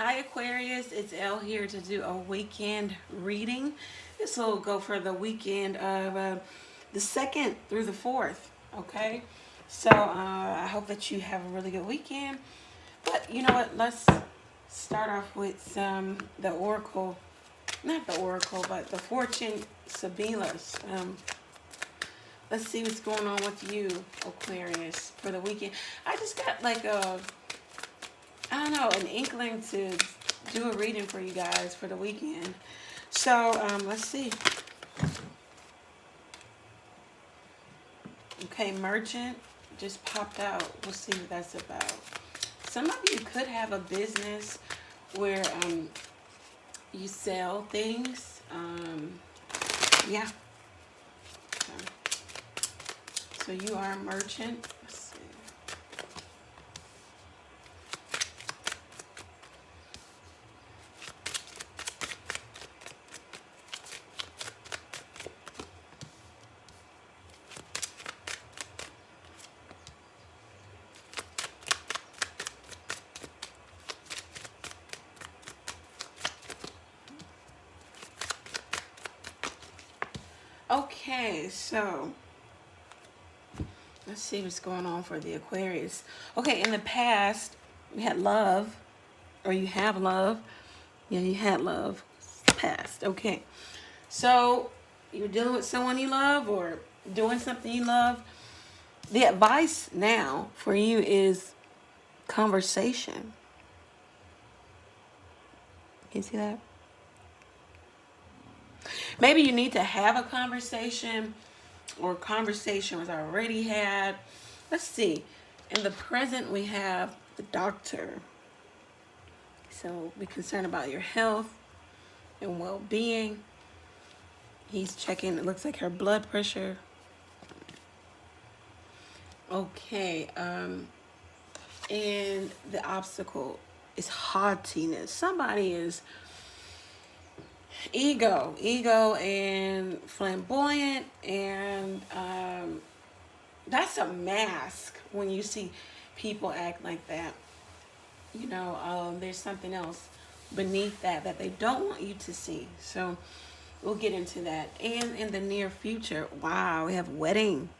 Hi Aquarius, it's Elle here to do a weekend reading. This will go for the weekend of the 2nd through the 4th, okay? So I hope that you have a really good weekend. But you know what, let's start off with the oracle, not the oracle, but the fortune Sabilas. Let's see what's going on with you, Aquarius, for the weekend. I just got like I don't know, an inkling to do a reading for you guys for the weekend. So, let's see. Okay, merchant just popped out. We'll see what that's about. Some of you could have a business where you sell things. Yeah. So you are a merchant. Let's see. Okay, so let's see what's going on for the Aquarius. Okay, in the past, we had love, or you have love. Yeah, you had love. Past. Okay, so you're dealing with someone you love or doing something you love. The advice now for you is conversation. You see that? Maybe you need to have a conversation, or conversation was already had. Let's see. In the present, we have the doctor. So be concerned about your health and well-being. He's checking, it looks like her blood pressure. Okay, and the obstacle is haughtiness. Somebody is ego and flamboyant, and that's a mask when you see people act like that. You know, there's something else beneath that they don't want you to see. So we'll get into that. And in the near future, wow, we have wedding.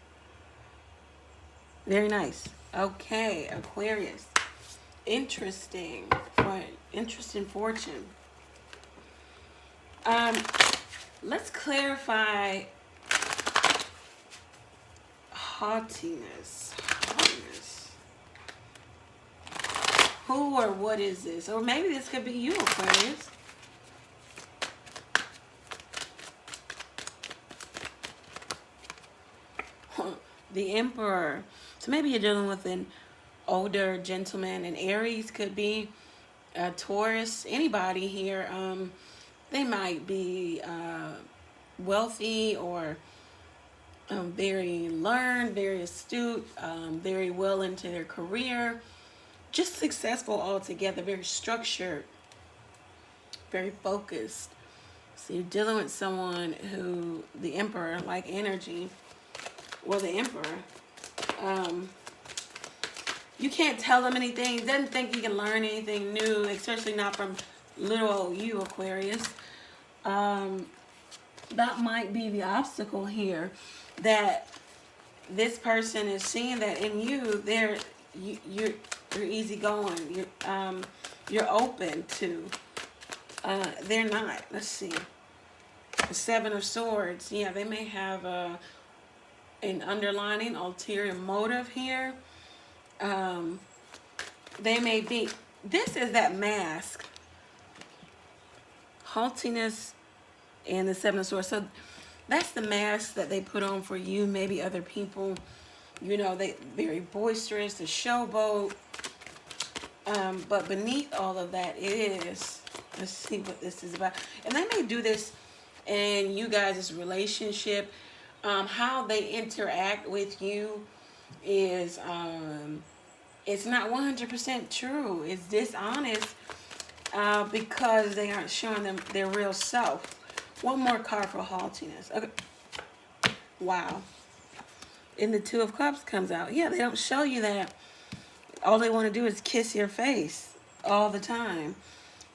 Very nice. Okay, Aquarius. Interesting fortune. Let's clarify haughtiness. Who or what is this? Or maybe this could be you, Aquarius. The Emperor. So maybe you're dealing with an older gentleman. An Aries could be a Taurus. Anybody here. They might be wealthy or very learned, very astute, very well into their career. Just successful altogether, very structured, very focused. So you're dealing with someone who, the Emperor, like energy. Well, the Emperor, you can't tell him anything. He doesn't think he can learn anything new, especially not from little old you, Aquarius. That might be the obstacle here, that this person is seeing that in you. You're easygoing. You're open to. They're not. Let's see. The Seven of Swords. Yeah, they may have an underlining ulterior motive here. They may be. This is that mask. Haughtiness and the Seven of Swords. So that's the mask that they put on for you. Maybe other people. You know, they very boisterous, the showboat. But beneath all of that is, let's see what this is about. And they may do this in you guys' relationship. How they interact with you is, it's not 100% true. It's dishonest because they aren't showing them their real self. One more card for haughtiness. Okay. Wow. And the Two of Cups comes out. Yeah, they don't show you that. All they want to do is kiss your face all the time.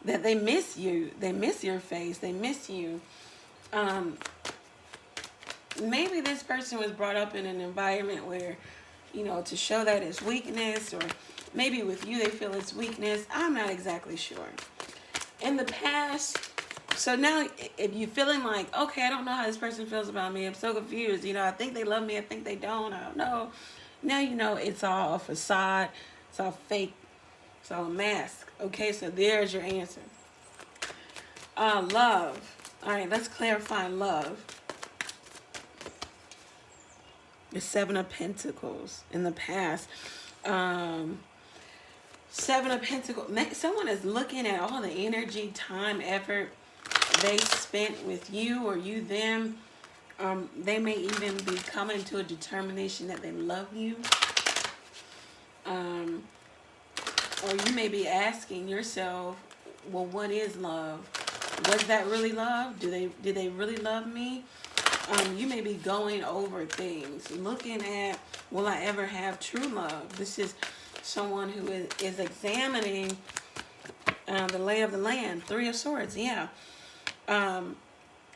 that they miss you. They miss your face. They miss you. Maybe this person was brought up in an environment where, you know, to show that it's weakness, or maybe with you they feel it's weakness. I'm not exactly sure. In the past, so now if you're feeling like, okay, I don't know how this person feels about me, I'm so confused, you know, I think they love me, I think they don't, I don't know. Now you know it's all a facade, it's all fake, it's all a mask. Okay, so there's your answer. Love. All right, let's clarify love. The Seven of Pentacles in the past. Seven of Pentacles. Someone is looking at all the energy, time, effort they spent with you, or you them. They may even be coming to a determination that they love you. Or you may be asking yourself, well, what is love? Was that really love? Did they really love me? You may be going over things, looking at, will I ever have true love? This is someone who is examining the lay of the land. Three of Swords, yeah.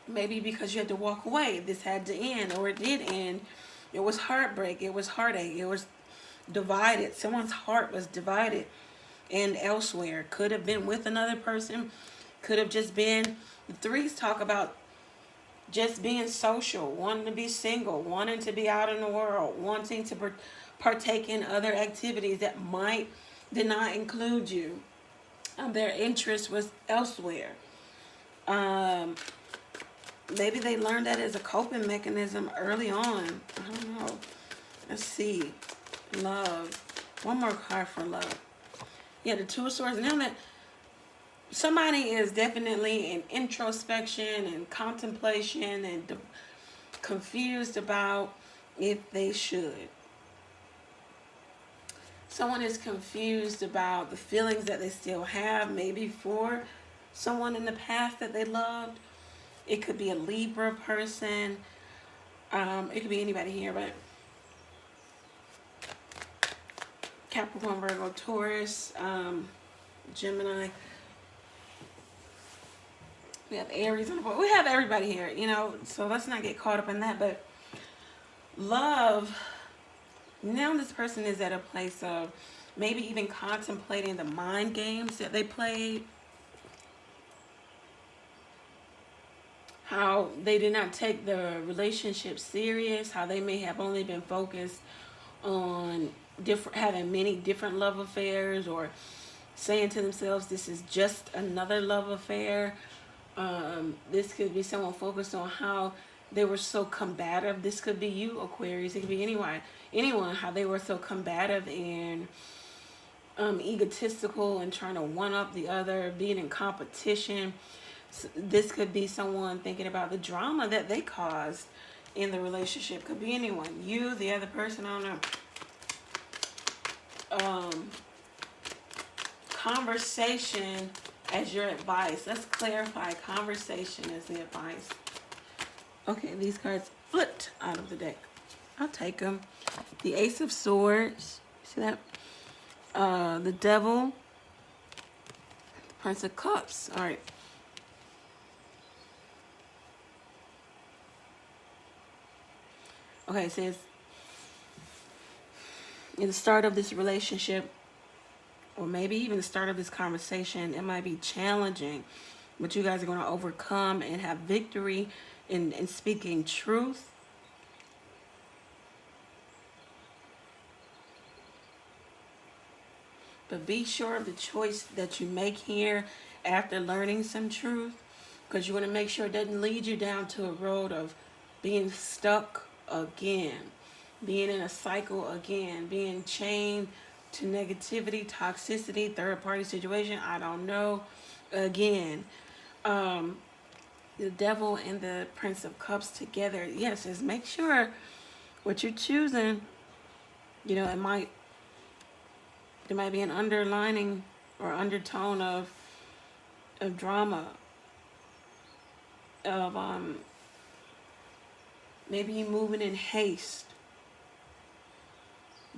Maybe because you had to walk away, this had to end, or it did end. It was heartbreak, it was heartache, it was divided. Someone's heart was divided and elsewhere. Could have been with another person, could have just been. The threes talk about just being social, wanting to be single, wanting to be out in the world, wanting to partake in other activities that did not include you. Their interest was elsewhere. Maybe they learned that as a coping mechanism early on. I don't know. Let's see. Love. One more card for love. Yeah, the Two of Swords. Now that somebody is definitely in introspection and contemplation and confused about if they should. Someone is confused about the feelings that they still have, maybe for someone in the past that they loved. It could be a Libra person. It could be anybody here, but Capricorn, Virgo, Taurus, Gemini. We have Aries on the board. We have everybody here, you know, so let's not get caught up in that. But love, now this person is at a place of maybe even contemplating the mind games that they played. How they did not take the relationship serious. How they may have only been focused on having many different love affairs, or saying to themselves, this is just another love affair. This could be someone focused on how they were so combative. This could be you, Aquarius. It could be anyone, how they were so combative and egotistical and trying to one up the other, being in competition. So this could be someone thinking about the drama that they caused in the relationship. Could be anyone. You, the other person, I don't know. Conversation as your advice. Let's clarify conversation as the advice. Okay, these cards flipped out of the deck. I'll take them. The Ace of Swords. See that? The Devil. The Prince of Cups. All right. Okay, it says, in the start of this relationship, or maybe even the start of this conversation, it might be challenging, but you guys are going to overcome and have victory in speaking truth. But be sure of the choice that you make here after learning some truth, because you want to make sure it doesn't lead you down to a road of being stuck again, being in a cycle again, being chained to negativity, toxicity, third-party situation, I don't know, again. The Devil and the Prince of Cups together, yes, is make sure what you're choosing, you know, there might be an underlining or undertone of drama, of maybe you moving in haste.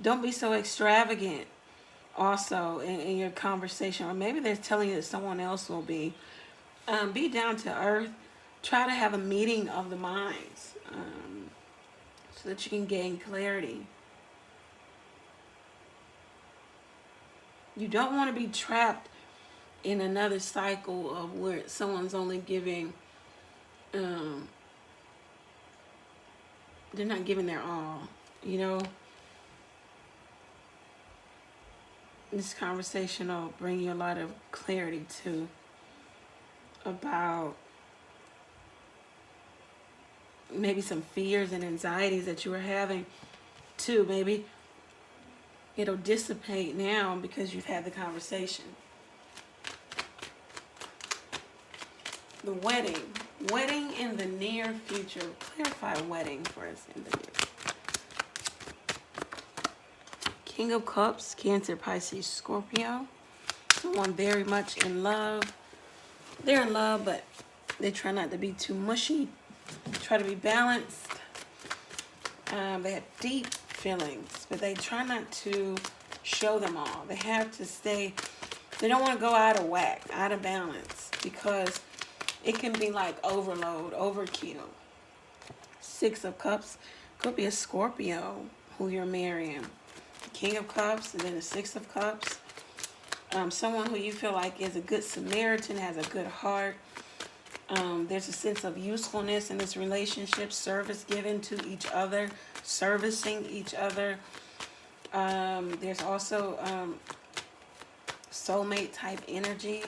Don't be so extravagant also in your conversation, or maybe they're telling you that someone else will be down to earth. Try to have a meeting of the minds, so that you can gain clarity. You don't want to be trapped in another cycle of where someone's only giving, they're not giving their all, you know. This conversation will bring you a lot of clarity too about maybe some fears and anxieties that you were having too. Maybe it'll dissipate now because you've had the conversation. The wedding. Wedding in the near future. Clarify wedding for us in the near future. King of Cups, Cancer, Pisces, Scorpio. Someone very much in love. They're in love, but they try not to be too mushy. Try to be balanced. They have deep feelings, but they try not to show them all. They have to stay, they don't want to go out of whack, out of balance, because it can be like overload, overkill. Six of Cups, could be a Scorpio who you're marrying. King of Cups, and then the Six of Cups. Someone who you feel like is a good Samaritan, has a good heart. There's a sense of usefulness in this relationship, service given to each other, servicing each other. There's also soulmate type energy,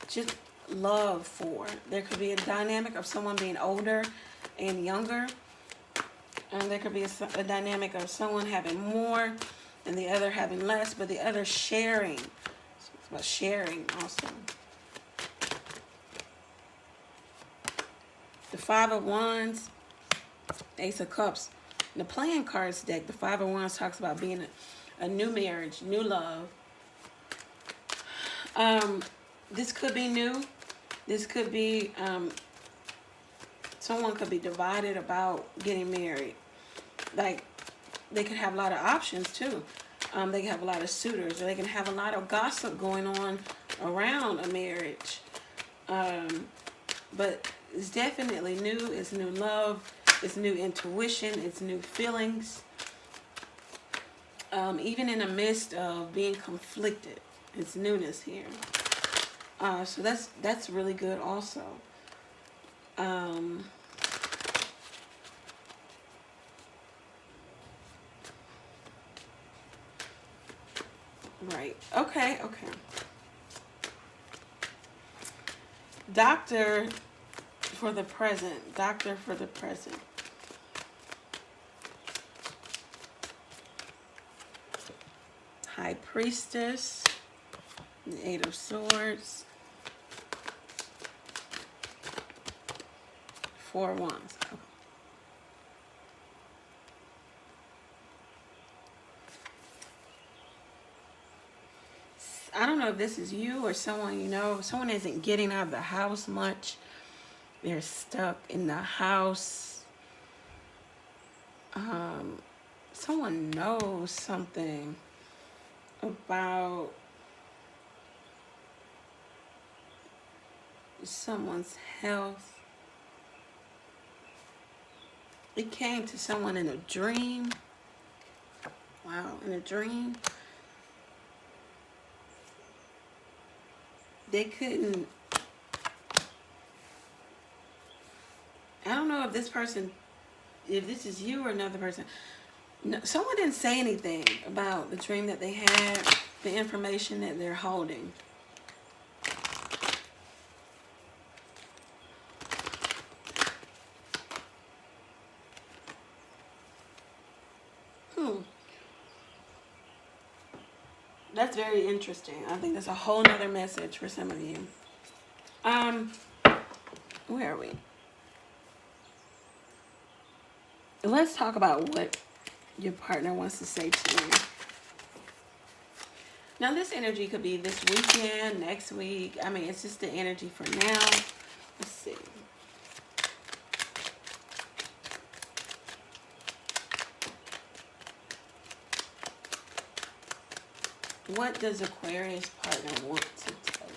just love for. There could be a dynamic of someone being older and younger. There could be a dynamic of someone having more and the other having less, but the other sharing. So it's about sharing also. The Five of Wands, Ace of Cups. In the playing cards deck, the Five of Wands talks about being a new marriage, new love. This could be new. This could be, someone could be divided about getting married. Like, they could have a lot of options too. They can have a lot of suitors, or they can have a lot of gossip going on around a marriage. But it's definitely new. It's new love. It's new intuition. It's new feelings. Even in the midst of being conflicted, it's newness here. So that's really good also. Right. Okay. Doctor for the present. Doctor for the present. High Priestess. The Eight of Swords. Four of Wands. Okay. I don't know if this is you or someone you know. Someone isn't getting out of the house much. They're stuck in the house. Someone knows something about someone's health. It came to someone in a dream. Wow, in a dream. They couldn't, I don't know if this person, if this is you or another person. No, someone didn't say anything about the dream that they had, the information that they're holding. That's very interesting. I think that's a whole nother message for some of you. Where are we? Let's talk about what your partner wants to say to you. Now, this energy could be this weekend, next week. I mean, it's just the energy for now. Let's see. what does Aquarius partner want to tell you?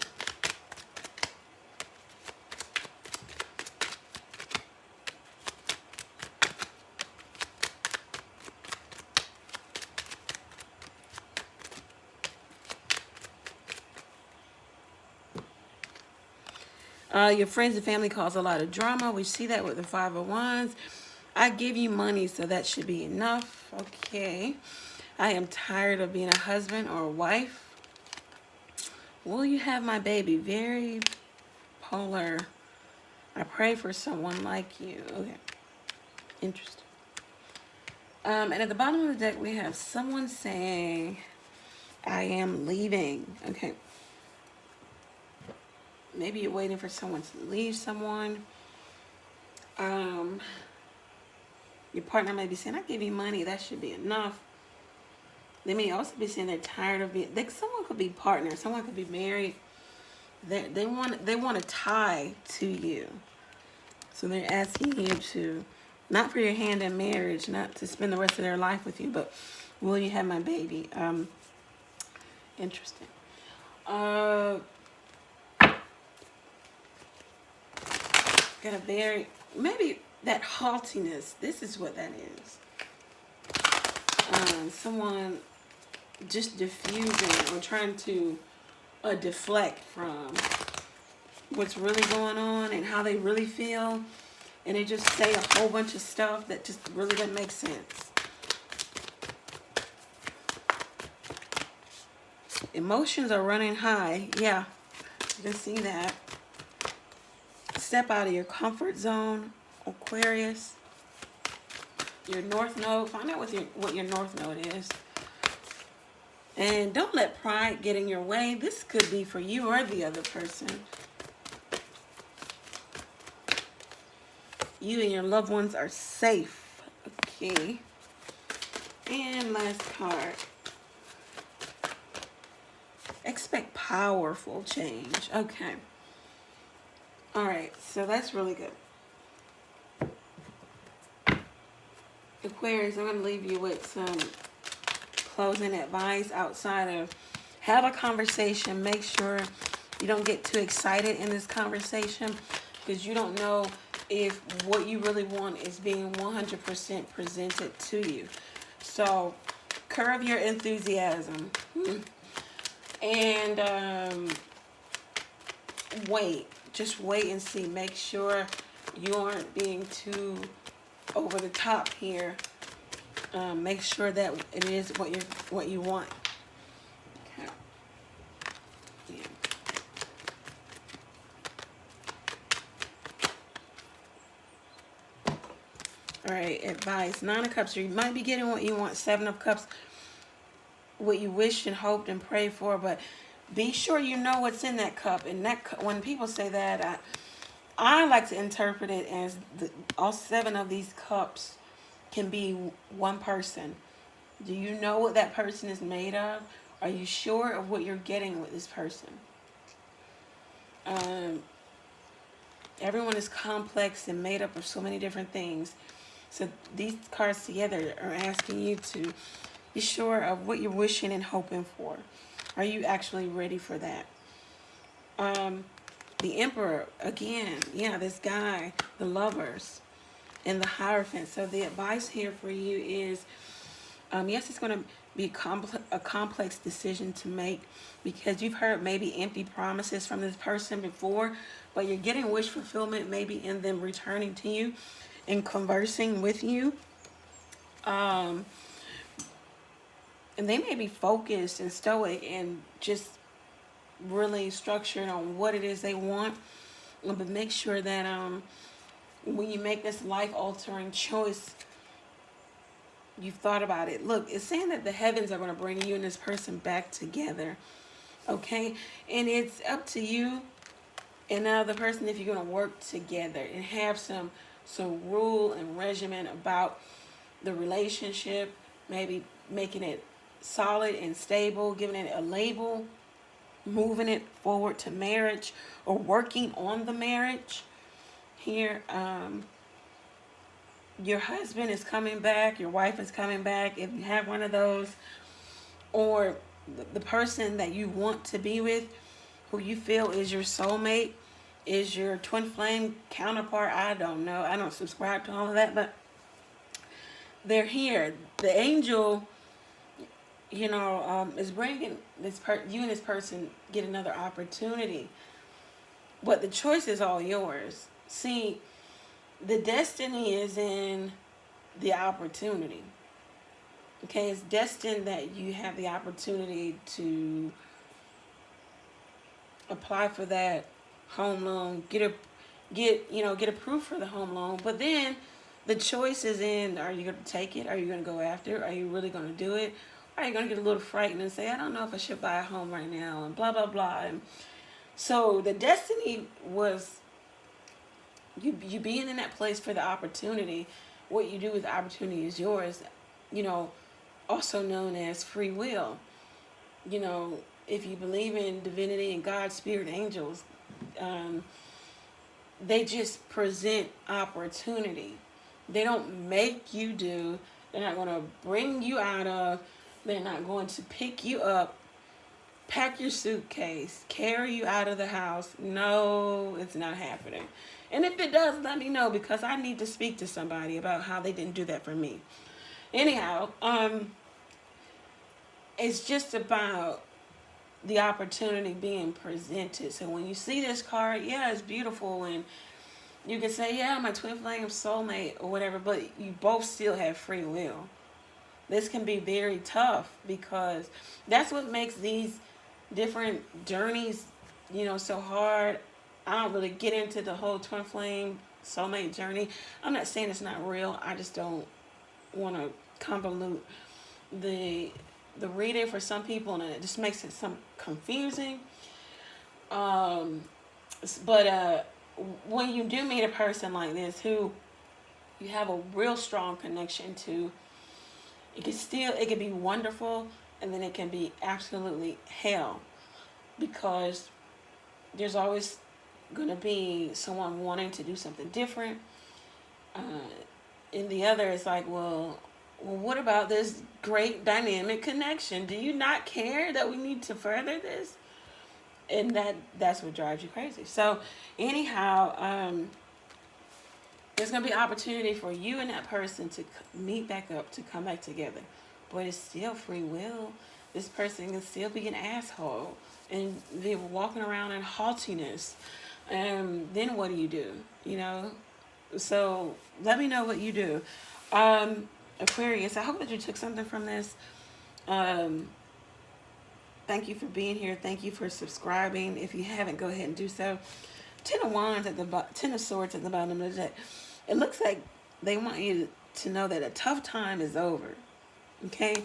Your friends and family cause a lot of drama. We see that with the Five of Wands. I give you money, so that should be enough. Okay. I am tired of being a husband or a wife. Will you have my baby? Very polar. I pray for someone like you. Okay. Interesting. And at the bottom of the deck, we have someone saying, I am leaving. Okay. Maybe you're waiting for someone to leave someone. Your partner may be saying, I give you money. That should be enough. They may also be saying they're tired of being, someone could be partner. Someone could be married. They want a tie to you. So they're asking you to, not for your hand in marriage, not to spend the rest of their life with you, but will you have my baby? Interesting. Got a very, maybe that haughtiness. This is what that is. Someone just diffusing or trying to deflect from what's really going on and how they really feel. And they just say a whole bunch of stuff that just really doesn't make sense. Emotions are running high. Yeah, you can see that. Step out of your comfort zone, Aquarius. Your North Node. Find out what your North Node is. And don't let pride get in your way. This could be for you or the other person. You and your loved ones are safe. Okay. And last card. Expect powerful change. Okay. All right. So that's really good. Aquarius, I'm going to leave you with some closing advice outside of have a conversation. Make sure you don't get too excited in this conversation because you don't know if what you really want is being 100% presented to you. So curb your enthusiasm and wait. Just wait and see. Make sure you aren't being too over the top here. Make sure that it is what you want. Okay. Yeah. All right, advice. 9 of Cups. You might be getting what you want. 7 of Cups. What you wish and hoped and prayed for, but be sure you know what's in that cup. And that when people say that, I like to interpret it as all 7 of these cups can be one person. Do you know what that person is made of? Are you sure of what you're getting with this person? Everyone is complex and made up of so many different things. So these cards together are asking you to be sure of what you're wishing and hoping for. Are you actually ready for that? The Emperor, again, yeah, this guy, the Lovers, and the Hierophant. So the advice here for you is, yes, it's going to be a complex decision to make because you've heard maybe empty promises from this person before, but you're getting wish fulfillment maybe in them returning to you and conversing with you. And they may be focused and stoic and just really structured on what it is they want. But make sure that when you make this life-altering choice, you've thought about it. Look, it's saying that the heavens are going to bring you and this person back together. Okay? And it's up to you and the other person if you're going to work together and have some rule and regimen about the relationship, maybe making it solid and stable, giving it a label, moving it forward to marriage or working on the marriage. Here, your husband is coming back, your wife is coming back, if you have one of those, or the person that you want to be with, who you feel is your soulmate, is your twin flame counterpart. I don't know. I don't subscribe to all of that, but they're here. The angel, is bringing you and this person get another opportunity, but the choice is all yours. See, the destiny is in the opportunity. Okay, it's destined that you have the opportunity to apply for that home loan, get approved for the home loan. But then the choice is in: are you going to take it? Are you going to go after it? Are you really going to do it? Are you going to get a little frightened and say, I don't know if I should buy a home right now, and blah blah blah. And so the destiny was you being in that place for the opportunity. What you do with the opportunity is yours. Also known as free will. If you believe in divinity and God, spirit, angels, they just present opportunity. They don't make you do. They're not going to bring you out of. They're not going to pick you up, pack your suitcase, carry you out of the house. No, it's not happening. And if it does, let me know, because I need to speak to somebody about how they didn't do that for me. Anyhow, it's just about the opportunity being presented. So when you see this card, yeah, it's beautiful, and you can say, yeah, my twin flame soulmate or whatever, but you both still have free will. This can be very tough, because that's what makes these different journeys, so hard. I don't really get into the whole twin flame soulmate journey. I'm not saying it's not real. I just don't want to convolute the reading for some people, and it just makes it some confusing. But when you do meet a person like this who you have a real strong connection to, it can be wonderful, and then it can be absolutely hell, because there's always going to be someone wanting to do something different. In the other, it's like, well, what about this great dynamic connection? Do you not care that we need to further this? And that's what drives you crazy. So anyhow, there's going to be opportunity for you and that person to meet back up, to come back together. But it's still free will. This person can still be an asshole and they're walking around in haughtiness. Then what do you do? So let me know what you do. Aquarius, I hope that you took something from this. Thank you for being here. Thank you for subscribing. If you haven't, go ahead and do so. 10 of Wands at the bottom, 10 of Swords at the bottom of the deck. It looks like they want you to know that a tough time is over. Okay?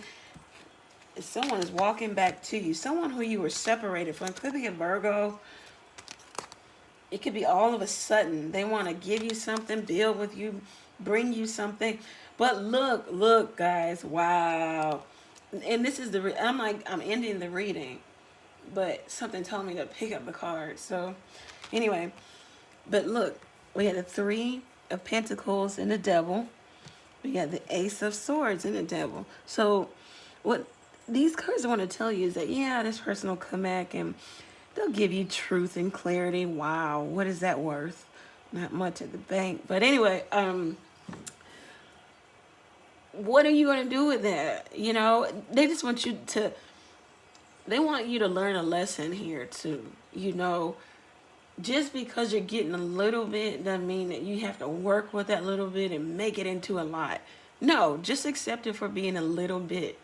Someone is walking back to you. Someone who you were separated from. It could be a Virgo. It could be all of a sudden. They want to give you something, build with you, bring you something. But look, guys. Wow. And this is I'm ending the reading, but something told me to pick up the card. So anyway, but look, we had the 3 of Pentacles and the Devil. We got the Ace of Swords and the Devil. So what these cards want to tell you is that, yeah, this person will come back and they'll give you truth and clarity. Wow, what is that worth? Not much at the bank. But anyway, what are you going to do with that? They just want you to, they want you to learn a lesson here too. Just because you're getting a little bit doesn't mean that you have to work with that little bit and make it into a lot. No, just accept it for being a little bit.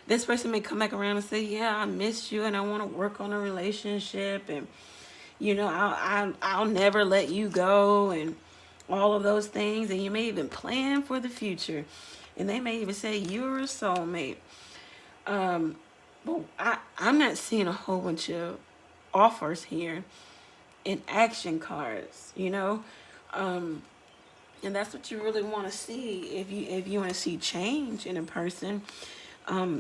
This person may come back around and say, yeah, I missed you and I want to work on a relationship, and I'll never let you go, and all of those things. And you may even plan for the future, and they may even say you're a soulmate. But I'm not seeing a whole bunch of offers here in action cards, and that's what you really want to see. If you want to see change in a person,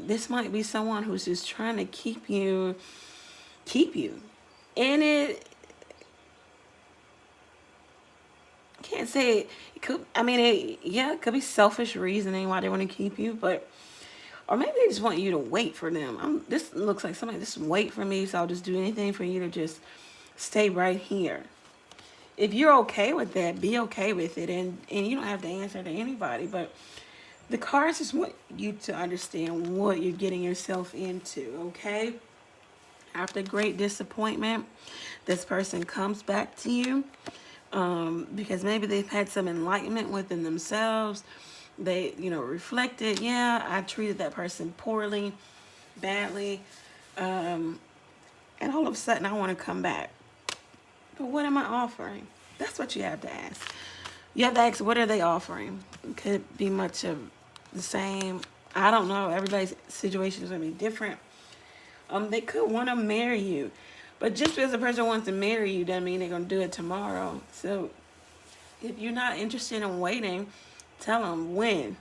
this might be someone who's just trying to keep you, and it can't say it could. I mean, it could be selfish reasoning why they want to keep you, but Or maybe they just want you to wait for them. This looks like somebody just wait for me, so I'll just do anything for you to just stay right here. If you're okay with that, be okay with it. And you don't have to answer to anybody. But the cards just want you to understand what you're getting yourself into, okay? After great disappointment, this person comes back to you because maybe they've had some enlightenment within themselves. They, reflected, yeah, I treated that person poorly, badly, and all of a sudden I want to come back. But what am I offering? That's what you have to ask. You have to ask, what are they offering? It could be much of the same. I don't know. Everybody's situation is going to be different. They could want to marry you. But just because a person wants to marry you doesn't mean they're going to do it tomorrow. So if you're not interested in waiting, tell them when.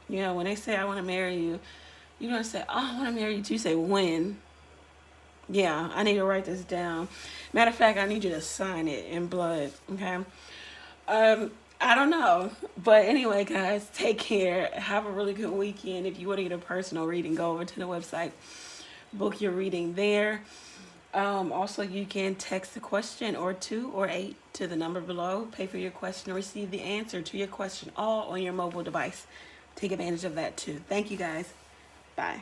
When they say, I want to marry you, you don't say, oh, I want to marry you too. You say, when? Yeah, I need to write this down. Matter of fact, I need you to sign it in blood, okay? I don't know. But anyway, guys, take care. Have a really good weekend. If you want to get a personal reading, go over to the website. Book your reading there. Also, you can text a question or 2 or 8 to the number below. Pay for your question and receive the answer to your question all on your mobile device. Take advantage of that too. Thank you, guys. Bye.